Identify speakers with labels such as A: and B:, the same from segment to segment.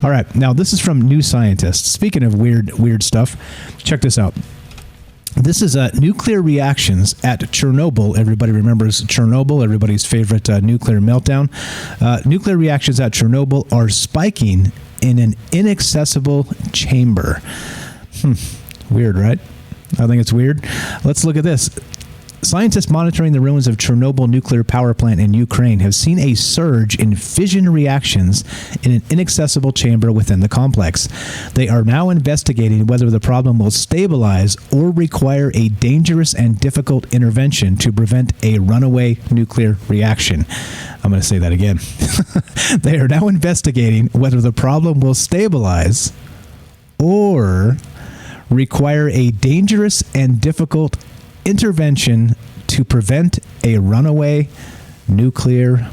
A: All right, now this is from New Scientist. Speaking of weird stuff, check this out. This is nuclear reactions at Chernobyl. Everybody remembers Chernobyl, everybody's favorite nuclear meltdown. Nuclear reactions at Chernobyl are spiking in an inaccessible chamber. Weird, right? I think it's weird. Let's look at this. Scientists monitoring the ruins of Chernobyl nuclear power plant in Ukraine have seen a surge in fission reactions in an inaccessible chamber within the complex. They are now investigating whether the problem will stabilize or require a dangerous and difficult intervention to prevent a runaway nuclear reaction. I'm going to say that again. They are now investigating whether the problem will stabilize or require a dangerous and difficult intervention to prevent a runaway nuclear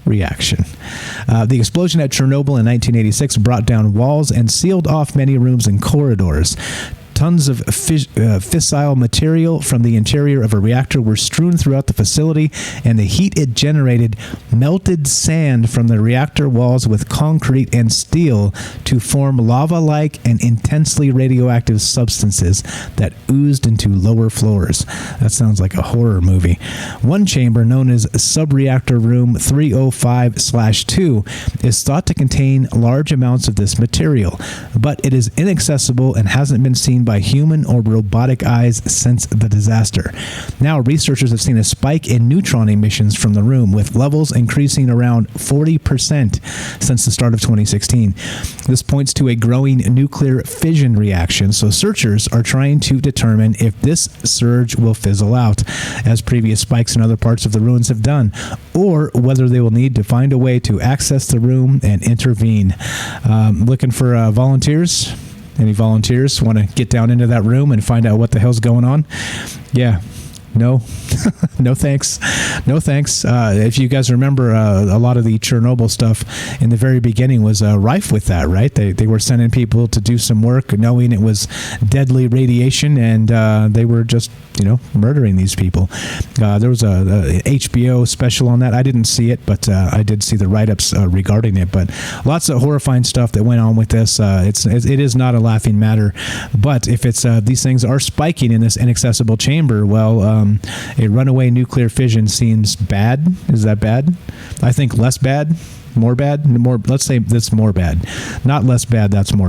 A: reaction. The explosion at Chernobyl in 1986 brought down walls and sealed off many rooms and corridors. Tons of fissile material from the interior of a reactor were strewn throughout the facility, and the heat it generated melted sand from the reactor walls with concrete and steel to form lava-like and intensely radioactive substances that oozed into lower floors. That sounds like a horror movie. One chamber, known as Subreactor Room 305/2, is thought to contain large amounts of this material, but it is inaccessible and hasn't been seen by human or robotic eyes since the disaster. Now, researchers have seen a spike in neutron emissions from the room, with levels increasing around 40% since the start of 2016. This points to a growing nuclear fission reaction, so searchers are trying to determine if this surge will fizzle out, as previous spikes in other parts of the ruins have done, or whether they will need to find a way to access the room and intervene. Looking for volunteers? Any volunteers want to get down into that room and find out what the hell's going on? Yeah. No, no thanks. No thanks. If you guys remember, a lot of the Chernobyl stuff in the very beginning was rife with that, right? They were sending people to do some work knowing it was deadly radiation, and they were just, murdering these people. There was a HBO special on that. I didn't see it, but I did see the write-ups regarding it. But lots of horrifying stuff that went on with this. It is not a laughing matter. But if it's these things are spiking in this inaccessible chamber, well, a runaway nuclear fission seems bad. Is that bad? I think less bad, more bad, more. Let's say that's more bad, not less bad. That's more bad.